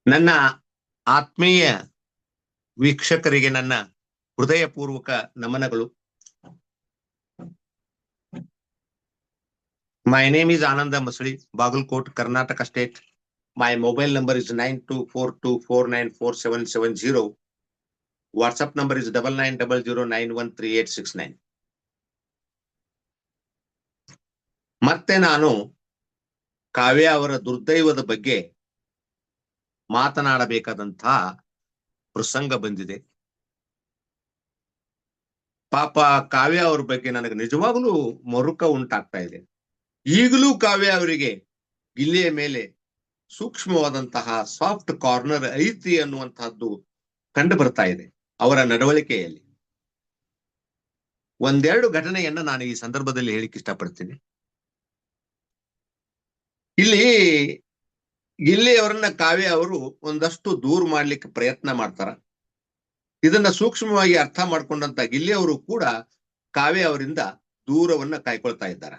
ನನ್ನ ಆತ್ಮೀಯ ವೀಕ್ಷಕರಿಗೆ ನನ್ನ ಹೃದಯಪೂರ್ವಕ ನಮನಗಳು. My name is Ananda Masli, Bagalkot, Karnataka State. My mobile number is 9242494770. WhatsApp number is 9900913869. ಮತ್ತೆ ನಾನು ಕಾವ್ಯ ಅವರ ದುರ್ದೈವದ ಬಗ್ಗೆ ಮಾತನಾಡಬೇಕಾದಂತಹ ಪ್ರಸಂಗ ಬಂದಿದೆ. ಪಾಪ ಕಾವ್ಯ ಅವ್ರ ಬಗ್ಗೆ ನನಗೆ ನಿಜವಾಗ್ಲೂ ಮರುಕ ಉಂಟಾಗ್ತಾ ಇದೆ. ಈಗಲೂ ಕಾವ್ಯ ಅವರಿಗೆ ಗಿಲ್ಲಿಯ ಮೇಲೆ ಸೂಕ್ಷ್ಮವಾದಂತಹ ಸಾಫ್ಟ್ ಕಾರ್ನರ್ ಐತಿ ಅನ್ನುವಂತಹದ್ದು ಕಂಡು ಬರ್ತಾ ಇದೆ ಅವರ ನಡವಳಿಕೆಯಲ್ಲಿ. ಒಂದೆರಡು ಘಟನೆಯನ್ನ ನಾನು ಈ ಸಂದರ್ಭದಲ್ಲಿ ಹೇಳಿಕ್ಕೆ ಇಷ್ಟಪಡ್ತೀನಿ. ಇಲ್ಲಿ ಗಿಲ್ಲಿ ಅವರನ್ನ ಕಾವ್ಯ ಅವರು ಒಂದಷ್ಟು ದೂರ ಮಾಡ್ಲಿಕ್ಕೆ ಪ್ರಯತ್ನ ಮಾಡ್ತಾರ. ಇದನ್ನ ಸೂಕ್ಷ್ಮವಾಗಿ ಅರ್ಥ ಮಾಡ್ಕೊಂಡಂತ ಗಿಲ್ಲಿ ಅವರು ಕೂಡ ಕಾವ್ಯ ಅವರಿಂದ ದೂರವನ್ನ ಕಾಯ್ಕೊಳ್ತಾ ಇದ್ದಾರೆ.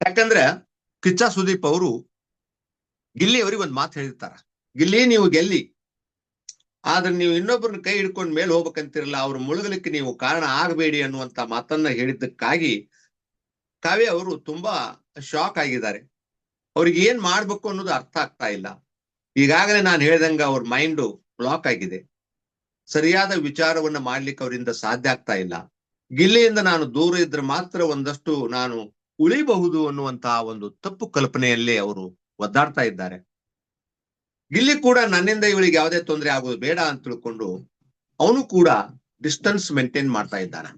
ಯಾಕಂದ್ರೆ ಕಿಚ್ಚ ಸುದೀಪ್ ಅವರು ಗಿಲ್ಲಿ ಅವರಿಗೆ ಒಂದ್ ಮಾತು ಹೇಳಿರ್ತಾರ, ಗಿಲ್ಲಿ ನೀವು ಗೆಲ್ಲಿ, ಆದ್ರೆ ನೀವು ಇನ್ನೊಬ್ಬರನ್ನ ಕೈ ಹಿಡ್ಕೊಂಡ್ ಮೇಲೆ ಹೋಗ್ಬೇಕಂತಿರಲ್ಲ, ಅವ್ರ ಮುಳುಗಲಿಕ್ಕೆ ನೀವು ಕಾರಣ ಆಗಬೇಡಿ ಅನ್ನುವಂತ ಮಾತನ್ನ ಹೇಳಿದ್ದಕ್ಕಾಗಿ ಕಾವ್ಯ ಅವರು ತುಂಬಾ ಶಾಕ್ ಆಗಿದ್ದಾರೆ. ಅವ್ರಿಗೆ ಏನ್ ಮಾಡ್ಬೇಕು ಅನ್ನೋದು ಅರ್ಥ ಆಗ್ತಾ ಇಲ್ಲ. ಈಗಾಗಲೇ ನಾನು ಹೇಳ್ದಂಗ ಅವ್ರ ಮೈಂಡು ಬ್ಲಾಕ್ ಆಗಿದೆ. ಸರಿಯಾದ ವಿಚಾರವನ್ನ ಮಾಡ್ಲಿಕ್ಕೆ ಅವರಿಂದ ಸಾಧ್ಯ ಆಗ್ತಾ ಇಲ್ಲ. ಗಿಲ್ಲಿಯಿಂದ ನಾನು ದೂರ ಇದ್ರೆ ಮಾತ್ರ ಒಂದಷ್ಟು ನಾನು ಉಳಿಬಹುದು ಅನ್ನುವಂತಹ ಒಂದು ತಪ್ಪು ಕಲ್ಪನೆಯಲ್ಲೇ ಅವರು ಒದ್ದಾಡ್ತಾ ಇದ್ದಾರೆ. ಗಿಲ್ಲಿ ಕೂಡ ನನ್ನಿಂದ ಇವಳಿಗೆ ಯಾವುದೇ ತೊಂದರೆ ಆಗೋದು ಬೇಡ ಅಂತ ತಿಳ್ಕೊಂಡು ಅವನು ಕೂಡ ಡಿಸ್ಟೆನ್ಸ್ ಮೇಂಟೈನ್ ಮಾಡ್ತಾ ಇದ್ದಾನೆ.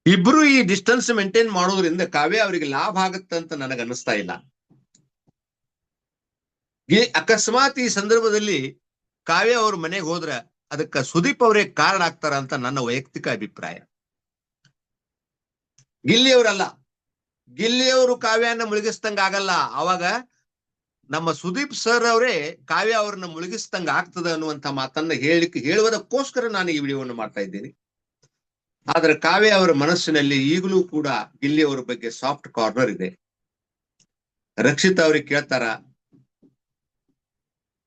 ಇಬ್ರು ಈ ಡಿಸ್ಟೆನ್ಸ್ ಮೇಂಟೈನ್ ಮಾಡೋದ್ರಿಂದ ಕಾವ್ಯ ಅವರಿಗೆ ಲಾಭ ಆಗತ್ತಂತ ನನಗೆ ಅನ್ನಿಸ್ತಾ ಇಲ್ಲ. ಅಕಸ್ಮಾತ್ ಈ ಸಂದರ್ಭದಲ್ಲಿ ಕಾವ್ಯ ಅವ್ರ ಮನೆಗೆ ಹೋದ್ರೆ ಅದಕ್ಕೆ ಸುದೀಪ್ ಅವರೇ ಕಾರಣ ಆಗ್ತಾರ ಅಂತ ನನ್ನ ವೈಯಕ್ತಿಕ ಅಭಿಪ್ರಾಯ. ಗಿಲ್ಲಿಯವರಲ್ಲ, ಗಿಲ್ಲಿಯವರು ಕಾವ್ಯನ ಮುಳುಗಿಸ್ದಂಗ ಆಗಲ್ಲ. ಅವಾಗ ನಮ್ಮ ಸುದೀಪ್ ಸರ್ ಅವರೇ ಕಾವ್ಯ ಅವ್ರನ್ನ ಮುಳುಗಿಸ್ದಂಗ ಆಗ್ತದ ಅನ್ನುವಂತ ಮಾತನ್ನ ಹೇಳುವುದಕ್ಕೋಸ್ಕರ ನಾನು ಈ ವಿಡಿಯೋವನ್ನು ಮಾಡ್ತಾ ಇದ್ದೀನಿ. ಆದ್ರೆ ಕಾವ್ಯ ಅವರ ಮನಸ್ಸಿನಲ್ಲಿ ಈಗಲೂ ಕೂಡ ಗಿಲ್ಲಿ ಅವರ ಬಗ್ಗೆ ಸಾಫ್ಟ್ ಕಾರ್ನರ್ ಇದೆ. ರಕ್ಷಿತ್ ಅವ್ರಿಗೆ ಕೇಳ್ತಾರ,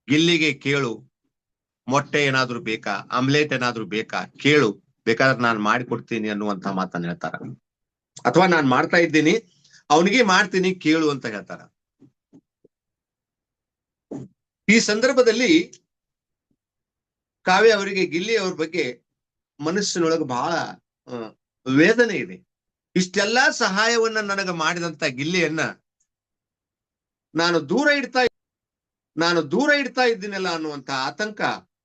ಗಿಲ್ಲಿಗೆ ಕೇಳು, ಮೊಟ್ಟೆ ಏನಾದ್ರು ಬೇಕಾ, ಆಮ್ಲೆಟ್ ಏನಾದ್ರು ಬೇಕಾ ಕೇಳು, ಬೇಕಾದ್ರೆ ನಾನು ಮಾಡಿಕೊಡ್ತೀನಿ ಅನ್ನುವಂತ ಮಾತನ್ನ ಹೇಳ್ತಾರ. ಅಥವಾ ನಾನು ಮಾಡ್ತಾ ಇದ್ದೀನಿ, ಅವನಿಗೆ ಮಾಡ್ತೀನಿ ಕೇಳು ಅಂತ ಹೇಳ್ತಾರ. ಈ ಸಂದರ್ಭದಲ್ಲಿ ಕಾವ್ಯ ಅವರಿಗೆ ಗಿಲ್ಲಿ ಅವ್ರ ಬಗ್ಗೆ ಮನಸ್ಸಿನೊಳಗೆ ಬಹಳ ವೇದನೆ ಇದೆ. ಇಷ್ಟೆಲ್ಲಾ ಸಹಾಯವನ್ನ ನನಗೆ ಮಾಡಿದಂತ ಗಿಲ್ಲಿಯನ್ನ ನಾನು ದೂರ ಇಡ್ತಾ ಇದ್ದೀನಲ್ಲ ಅನ್ನುವಂತ ಆತಂಕ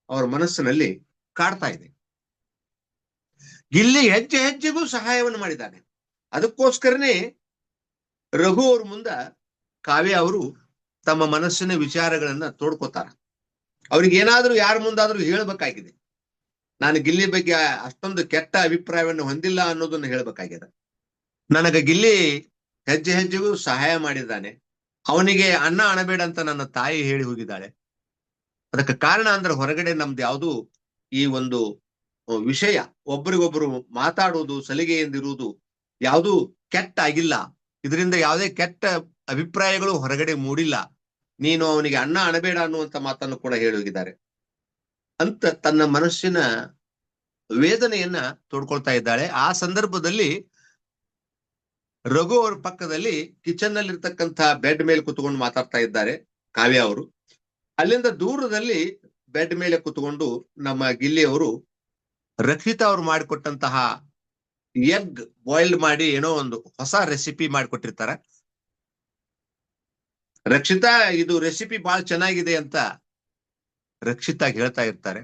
ಅವರ ಮನಸ್ಸಿನಲ್ಲಿ ಕಾಡ್ತಾ ಇದೆ. ಗಿಲ್ಲಿ ಹೆಜ್ಜೆ ಹೆಜ್ಜೆಗೂ ಸಹಾಯವನ್ನು ಮಾಡಿದ್ದಾನೆ. ಅದಕ್ಕೋಸ್ಕರನೇ ರಘು ಅವ್ರ ಮುಂದ ಕಾವ್ಯ ಅವರು ತಮ್ಮ ಮನಸ್ಸಿನ ವಿಚಾರಗಳನ್ನ ತೋಡ್ಕೋತಾರ. ಅವ್ರಿಗೆ ಏನಾದ್ರೂ ಯಾರ ಮುಂದಾದ್ರೂ ಹೇಳ್ಬೇಕಾಗಿದೆ, ನಾನು ಗಿಲ್ಲಿ ಬಗ್ಗೆ ಅಷ್ಟೊಂದು ಕೆಟ್ಟ ಅಭಿಪ್ರಾಯವನ್ನು ಹೊಂದಿಲ್ಲ ಅನ್ನೋದನ್ನ ಹೇಳ್ಬೇಕಾಗಿದೆ. ನನಗೆ ಗಿಲ್ಲಿ ಹೆಜ್ಜೆ ಹೆಜ್ಜೆಗೂ ಸಹಾಯ ಮಾಡಿದ್ದಾನೆ. ಅವನಿಗೆ ಅನ್ನ ಅಣಬೇಡ ಅಂತ ನನ್ನ ತಾಯಿ ಹೇಳಿ ಹೋಗಿದ್ದಾಳೆ. ಅದಕ್ಕೆ ಕಾರಣ ಅಂದ್ರೆ ಹೊರಗಡೆ ನಮ್ದು ಯಾವುದು ಈ ಒಂದು ವಿಷಯ ಒಬ್ಬರಿಗೊಬ್ಬರು ಮಾತಾಡುವುದು, ಸಲಿಗೆಯಿಂದಿರುವುದು ಯಾವುದು ಕೆಟ್ಟ ಆಗಿಲ್ಲ. ಇದರಿಂದ ಯಾವುದೇ ಕೆಟ್ಟ ಅಭಿಪ್ರಾಯಗಳು ಹೊರಗಡೆ ಮೂಡಿಲ್ಲ. ನೀನು ಅವನಿಗೆ ಅನ್ನ ಅಣಬೇಡ ಅನ್ನುವಂತ ಮಾತನ್ನು ಕೂಡ ಹೇಳಿ ಹೋಗಿದ್ದಾರೆ ಅಂತ ತನ್ನ ಮನಸ್ಸಿನ ವೇದನೆಯನ್ನ ತೋಡ್ಕೊಳ್ತಾ ಇದ್ದಾಳೆ. ಆ ಸಂದರ್ಭದಲ್ಲಿ ರಘು ಅವ್ರ ಪಕ್ಕದಲ್ಲಿ ಕಿಚನ್ ನಲ್ಲಿ ಇರ್ತಕ್ಕಂಥ ಬೆಡ್ ಮೇಲೆ ಕುತ್ಕೊಂಡು ಮಾತಾಡ್ತಾ ಇದ್ದಾರೆ ಕಾವ್ಯ ಅವರು. ಅಲ್ಲಿಂದ ದೂರದಲ್ಲಿ ಬೆಡ್ ಮೇಲೆ ಕುತ್ಕೊಂಡು ನಮ್ಮ ಗಿಲ್ಲಿ ಅವರು ರಕ್ಷಿತಾ ಅವ್ರು ಮಾಡಿಕೊಟ್ಟಂತಹ ಎಗ್ ಬಾಯ್ಲ್ಡ್ ಮಾಡಿ ಏನೋ ಒಂದು ಹೊಸ ರೆಸಿಪಿ ಮಾಡಿಕೊಟ್ಟಿರ್ತಾರೆ. ರಕ್ಷಿತಾ ಇದು ರೆಸಿಪಿ ಬಹಳ ಚೆನ್ನಾಗಿದೆ ಅಂತ ರಕ್ಷಿತಾ ಹೇಳ್ತಾ ಇರ್ತಾರೆ.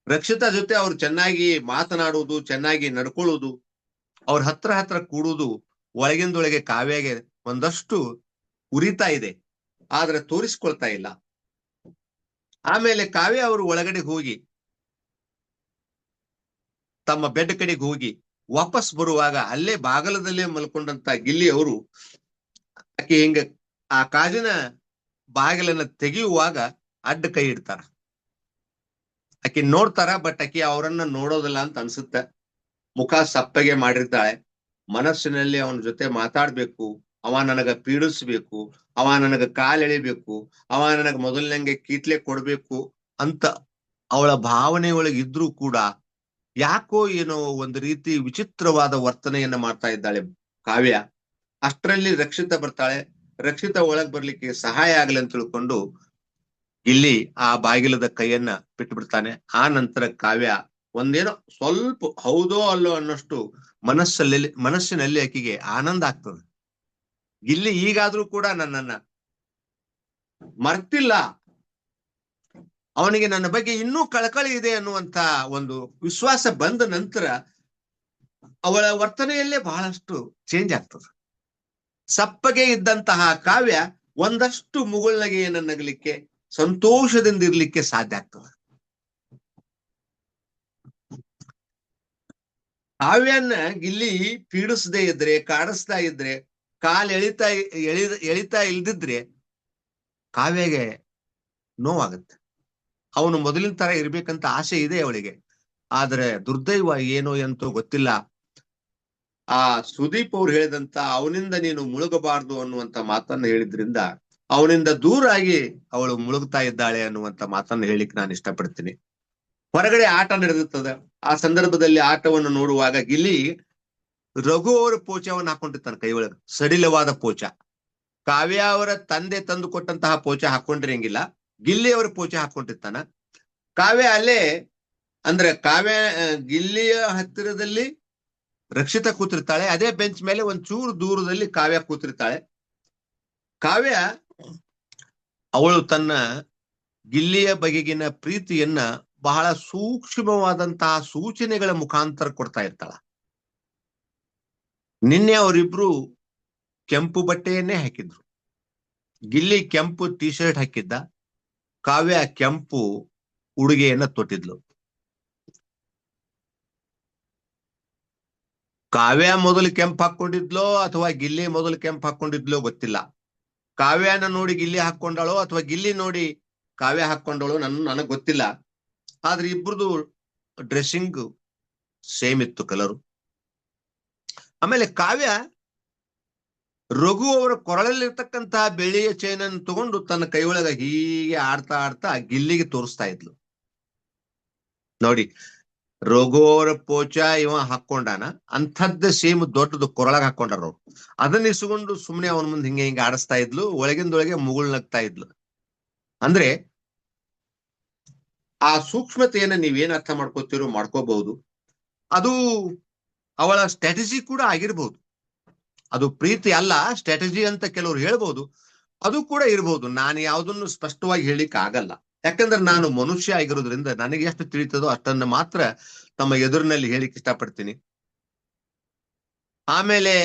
ರಕ್ಷಿತಾ ಜೊತೆ ಅವ್ರು ಚೆನ್ನಾಗಿ ಮಾತನಾಡುವುದು, ಚೆನ್ನಾಗಿ ನಡ್ಕೊಳ್ಳುವುದು, ಅವ್ರ ಹತ್ರ ಕೂಡುವುದು ಒಳಗಿಂದೊಳಗೆ ಕಾವ್ಯಗೆ ಒಂದಷ್ಟು ಉರಿತಾ ಇದೆ, ಆದ್ರೆ ತೋರಿಸ್ಕೊಳ್ತಾ ಇಲ್ಲ. ಆಮೇಲೆ ಕಾವ್ಯ ಅವರು ಒಳಗಡೆ ಹೋಗಿ ತಮ್ಮ ಬೆಡ್ ಕಡೆಗೆ ಹೋಗಿ ವಾಪಸ್ ಬರುವಾಗ ಅಲ್ಲೇ ಬಾಗಲದಲ್ಲೇ ಮಲ್ಕೊಂಡಂತ ಗಿಲ್ಲಿ ಅವರು ಆಕೆ ಹಿಂಗ ಆ ಕಾಜಿನ ಬಾಗಿಲನ್ನ ತೆಗೆಯುವಾಗ ಅಡ್ಡ ಕೈ ಇಡ್ತಾರ. ಆಕೆ ನೋಡ್ತಾರ, ಬಟ್ ಆಕೆ ಅವರನ್ನ ನೋಡೋದಿಲ್ಲ ಅಂತ ಅನ್ಸುತ್ತೆ. ಮುಖ ಸಪ್ಪಗೆ ಮಾಡಿರ್ತಾಳೆ. ಮನಸ್ಸಿನಲ್ಲಿ ಅವನ ಜೊತೆ ಮಾತಾಡ್ಬೇಕು, ಅವ ನನಗ ಪೀಡಿಸ್ಬೇಕು, ಅವ ನನಗ ಕಾಲೆಳಿಬೇಕು, ಅವ ನನಗ ಮೊದಲನಂಗೆ ಕೀಟ್ಲೆ ಕೊಡ್ಬೇಕು ಅಂತ ಅವಳ ಭಾವನೆ ಒಳಗೆ ಇದ್ರೂ ಕೂಡ ಯಾಕೋ ಏನೋ ಒಂದು ರೀತಿ ವಿಚಿತ್ರವಾದ ವರ್ತನೆಯನ್ನ ಮಾಡ್ತಾ ಇದ್ದಾಳೆ ಕಾವ್ಯ. ಅಷ್ಟರಲ್ಲಿ ರಕ್ಷಿತ ಬರ್ತಾಳೆ. ರಕ್ಷಿತ ಒಳಗ್ ಬರ್ಲಿಕ್ಕೆ ಸಹಾಯ ಆಗಲಿ ಅಂತ ತಿಳ್ಕೊಂಡು ಇಲ್ಲಿ ಆ ಬಾಗಿಲದ ಕೈಯನ್ನ ಬಿಟ್ಟು ಬಿಡ್ತಾನೆ. ಆ ನಂತರ ಕಾವ್ಯ ಒಂದೇನೋ ಸ್ವಲ್ಪ ಹೌದೋ ಅಲ್ಲೋ ಅನ್ನೋಷ್ಟು ಮನಸ್ಸಿನಲ್ಲಿ ಆಕೆಗೆ ಆನಂದ ಆಗ್ತದೆ. ಇಲ್ಲಿ ಈಗಾದ್ರೂ ಕೂಡ ನನ್ನನ್ನ ಮರ್ತಿಲ್ಲ, ಅವನಿಗೆ ನನ್ನ ಬಗ್ಗೆ ಇನ್ನೂ ಕಳಕಳಿ ಇದೆ ಅನ್ನುವಂತ ಒಂದು ವಿಶ್ವಾಸ ಬಂದ ನಂತರ ಅವಳ ವರ್ತನೆಯಲ್ಲೇ ಬಹಳಷ್ಟು ಚೇಂಜ್ ಆಗ್ತದೆ. ಸಪ್ಪಗೆ ಇದ್ದಂತಹ ಕಾವ್ಯ ಒಂದಷ್ಟು ಮುಗುಳ್ನಗೆಯನ್ನು ನಗಲಿಕ್ಕೆ, ಸಂತೋಷದಿಂದ ಇರ್ಲಿಕ್ಕೆ ಸಾಧ್ಯ ಆಗ್ತದೆ. ಕಾವ್ಯನ್ನ ಗಿಲ್ಲಿ ಪೀಡಿಸದೇ ಇದ್ರೆ, ಕಾಡಿಸ್ತಾ ಇದ್ರೆ, ಕಾಲ್ ಎಳಿತಾ ಇಲ್ದಿದ್ರೆ ಕಾವ್ಯಗೆ ನೋವಾಗುತ್ತೆ. ಅವನು ಮೊದಲಿನ ತರ ಇರ್ಬೇಕಂತ ಆಸೆ ಇದೆ ಅವಳಿಗೆ. ಆದ್ರೆ ದುರ್ದೈವ ಏನೋ ಎಂತೋ ಗೊತ್ತಿಲ್ಲ, ಆ ಸುದೀಪ್ ಅವ್ರು ಹೇಳಿದಂತ ಅವನಿಂದ ನೀನು ಮುಳುಗಬಾರ್ದು ಅನ್ನುವಂತ ಮಾತನ್ನ ಹೇಳಿದ್ರಿಂದ ಅವನಿಂದ ದೂರ ಆಗಿ ಅವಳು ಮುಳುಗ್ತಾ ಇದ್ದಾಳೆ ಅನ್ನುವಂತ ಮಾತನ್ನ ಹೇಳಿಕ್ ನಾನು ಇಷ್ಟಪಡ್ತೀನಿ. ಹೊರಗಡೆ ಆಟ ನಡೆದಿರ್ತದ. ಆ ಸಂದರ್ಭದಲ್ಲಿ ಆಟವನ್ನು ನೋಡುವಾಗ ಗಿಲ್ಲಿ ರಘು ಅವರ ಪೋಚವನ್ನು ಹಾಕೊಂಡಿರ್ತಾನೆ ಕೈ ಒಳಗೆ, ಸಡಿಲವಾದ ಪೋಚ. ಕಾವ್ಯ ಅವರ ತಂದೆ ತಂದು ಕೊಟ್ಟಂತಹ ಪೋಚ ಹಾಕೊಂಡಿರಂಗಿಲ್ಲ, ಗಿಲ್ಲಿ ಅವರ ಪೋಚ ಹಾಕೊಂಡಿರ್ತಾನ. ಕಾವ್ಯ ಅಲ್ಲೇ ಅಂದ್ರೆ ಗಿಲ್ಲಿಯ ಹತ್ತಿರದಲ್ಲಿ ರಕ್ಷಿತ ಕೂತಿರ್ತಾಳೆ, ಅದೇ ಬೆಂಚ್ ಮೇಲೆ ಒಂಚೂರು ದೂರದಲ್ಲಿ ಕಾವ್ಯ ಕೂತಿರ್ತಾಳೆ. ಕಾವ್ಯ ಅವಳು ತನ್ನ ಗಿಲ್ಲಿಯ ಬಗೆಗಿನ ಪ್ರೀತಿಯನ್ನ ಬಹಳ ಸೂಕ್ಷ್ಮವಾದಂತಹ ಸೂಚನೆಗಳ ಮುಖಾಂತರ ಕೊಡ್ತಾ ಇರ್ತಾಳ. ನಿನ್ನೆ ಅವರಿಬ್ರು ಕೆಂಪು ಬಟ್ಟೆಯನ್ನೇ ಹಾಕಿದ್ರು. ಗಿಲ್ಲಿ ಕೆಂಪು ಟಿ ಶರ್ಟ್ ಹಾಕಿದ್ದ, ಕಾವ್ಯ ಕೆಂಪು ಉಡುಗೆಯನ್ನ ತೊಟ್ಟಿದ್ಲು. ಕಾವ್ಯ ಮೊದಲು ಕೆಂಪು ಹಾಕೊಂಡಿದ್ಲೋ ಅಥವಾ ಗಿಲ್ಲಿ ಮೊದಲು ಕೆಂಪು ಹಾಕೊಂಡಿದ್ಲೋ ಗೊತ್ತಿಲ್ಲ. ಕಾವ್ಯನ ನೋಡಿ ಗಿಲ್ಲಿ ಹಾಕೊಂಡಳೋ ಅಥವಾ ಗಿಲ್ಲಿ ನೋಡಿ ಕಾವ್ಯ ಹಾಕೊಂಡಳೋ ನನಗ್ ಗೊತ್ತಿಲ್ಲ. ಆದ್ರೆ ಇಬ್ರದು ಡ್ರೆಸ್ಸಿಂಗ್ ಸೇಮ್ ಇತ್ತು ಕಲರು. ಆಮೇಲೆ ಕಾವ್ಯ ರಘು ಅವರ ಕೊರಳಲ್ಲಿರ್ತಕ್ಕಂತಹ ಬೆಳ್ಳಿಯ ಚೈನನ್ನು ತಗೊಂಡು ತನ್ನ ಕೈ ಒಳಗ ಹೀಗೆ ಆಡ್ತಾ ಆಡ್ತಾ ಗಿಲ್ಲಿಗೆ ತೋರಿಸ್ತಾ ಇದ್ಲು. ನೋಡಿ, ರಘು ಅವರ ಪೋಚ ಇವ ಹಾಕೊಂಡಾನ, ಅಂಥದ್ದ ಸೇಮ್ ದೊಡ್ಡದು ಕೊರಳಾಗ ಹಾಕೊಂಡಾರ ಅವ್ರು. ಅದನ್ನ ಇಸ್ಕೊಂಡು ಸುಮ್ನೆ ಅವನ ಮುಂದೆ ಹಿಂಗೆ ಆಡಿಸ್ತಾ ಇದ್ಲು, ಒಳಗಿಂದೊಳಗೆ ಮುಗುಳ್ನಗ್ತಾ ಇದ್ಲು. ಅಂದ್ರೆ ಆ ಸೂಕ್ಷ್ಮತೆಯನ್ನ ನೀವೇನ್ ಅರ್ಥ ಮಾಡ್ಕೋತೀರೋ ಮಾಡ್ಕೋಬಹುದು. ಅದು ಅವಳ ಸ್ಟ್ರಾಟಜಿ ಕೂಡ ಆಗಿರ್ಬಹುದು. ಅದು ಪ್ರೀತಿ ಅಲ್ಲ, ಸ್ಟ್ರಾಟಜಿ ಅಂತ ಕೆಲವರು ಹೇಳ್ಬಹುದು. ಅದು ಕೂಡ ಇರ್ಬಹುದು. ನಾನು ಯಾವುದನ್ನು ಸ್ಪಷ್ಟವಾಗಿ ಹೇಳಿಕ್ ಆಗಲ್ಲ, ಯಾಕಂದ್ರೆ ನಾನು ಮನುಷ್ಯ ಆಗಿರೋದ್ರಿಂದ ನನಗೆ ಎಷ್ಟು ತಿಳಿತದೋ ಅಷ್ಟನ್ನ ಮಾತ್ರ ತಮ್ಮ ಎದುರಿನಲ್ಲಿ ಹೇಳಿಕ್ ಇಷ್ಟಪಡ್ತೀನಿ. ಆಮೇಲೆ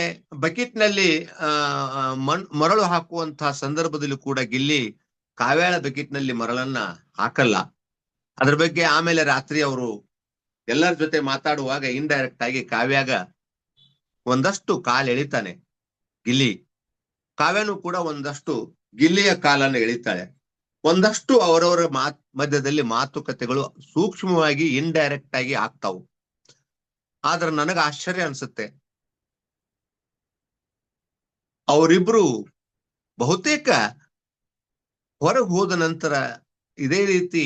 ಬಕೆಟ್ ನಲ್ಲಿ ಮರಳು ಹಾಕುವಂತಹ ಸಂದರ್ಭದಲ್ಲಿ ಕೂಡ ಗಿಲ್ಲಿ ಕಾವ್ಯಾಳ ಬಕೆಟ್ ನಲ್ಲಿ ಮರಳನ್ನ ಹಾಕಲ್ಲ. ಅದ್ರ ಬಗ್ಗೆ ಆಮೇಲೆ ರಾತ್ರಿ ಅವರು ಎಲ್ಲರ ಜೊತೆ ಮಾತಾಡುವಾಗ ಇಂಡೈರೆಕ್ಟ್ ಆಗಿ ಕಾವ್ಯಾಗ ಒಂದಷ್ಟು ಕಾಲು ಎಳಿತಾನೆ ಗಿಲ್ಲಿ. ಕಾವ್ಯನು ಕೂಡ ಒಂದಷ್ಟು ಗಿಲ್ಲಿಯ ಕಾಲನ್ನು ಎಳಿತಾಳೆ. ಒಂದಷ್ಟು ಅವರವರ ಮಧ್ಯದಲ್ಲಿ ಮಾತುಕತೆಗಳು ಸೂಕ್ಷ್ಮವಾಗಿ ಇಂಡೈರೆಕ್ಟ್ ಆಗಿ ಆಗ್ತಾವು. ಆದ್ರೆ ನನಗ ಆಶ್ಚರ್ಯ ಅನ್ಸುತ್ತೆ, ಅವರಿಬ್ರು ಬಹುತೇಕ ಹೊರಗೆ ಹೋದ ನಂತರ ಇದೇ ರೀತಿ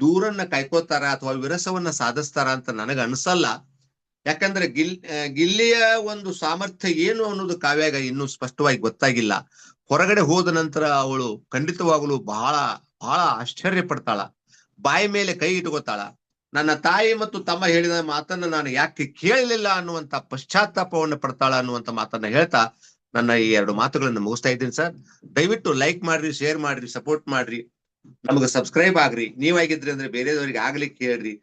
ದೂರನ್ನ ಕಾಯ್ಕೋತಾರ ಅಥವಾ ವಿರಸವನ್ನ ಸಾಧಿಸ್ತಾರ ಅಂತ ನನಗ ಅನ್ಸಲ್ಲ. ಯಾಕಂದ್ರೆ ಗಿಲ್ಲಿಯ ಒಂದು ಸಾಮರ್ಥ್ಯ ಏನು ಅನ್ನೋದು ಕಾವ್ಯಾಗ ಇನ್ನೂ ಸ್ಪಷ್ಟವಾಗಿ ಗೊತ್ತಾಗಿಲ್ಲ. ಹೊರಗಡೆ ಹೋದ ನಂತರ ಅವಳು ಖಂಡಿತವಾಗಲೂ ಬಹಳ ಬಹಳ ಆಶ್ಚರ್ಯ ಪಡ್ತಾಳ, ಬಾಯಿ ಮೇಲೆ ಕೈ ಇಟ್ಕೋತಾಳ. ನನ್ನ ತಾಯಿ ಮತ್ತು ತಮ್ಮ ಹೇಳಿದ ಮಾತನ್ನ ನಾನು ಯಾಕೆ ಕೇಳಲಿಲ್ಲ ಅನ್ನುವಂತ ಪಶ್ಚಾತ್ತಾಪವನ್ನು ಪಡ್ತಾಳ ಅನ್ನುವಂತ ಮಾತನ್ನ ಹೇಳ್ತಾ ನನ್ನ ಈ 2 ಮಾತುಗಳನ್ನು ಮುಗಿಸ್ತಾ ಇದ್ದೀನಿ ಸರ್. ದಯವಿಟ್ಟು ಲೈಕ್ ಮಾಡ್ರಿ, ಶೇರ್ ಮಾಡ್ರಿ, ಸಪೋರ್ಟ್ ಮಾಡ್ರಿ, ನಮಗೆ ಸಬ್ಸ್ಕ್ರೈಬ್ ಆಗ್ರಿ. ನೀವಾಗಿದ್ರಿ ಅಂದ್ರೆ ಬೇರೆದವ್ರಿಗೆ ಆಗ್ಲಿಕ್ಕೆ ಹೇಳ್ರಿ.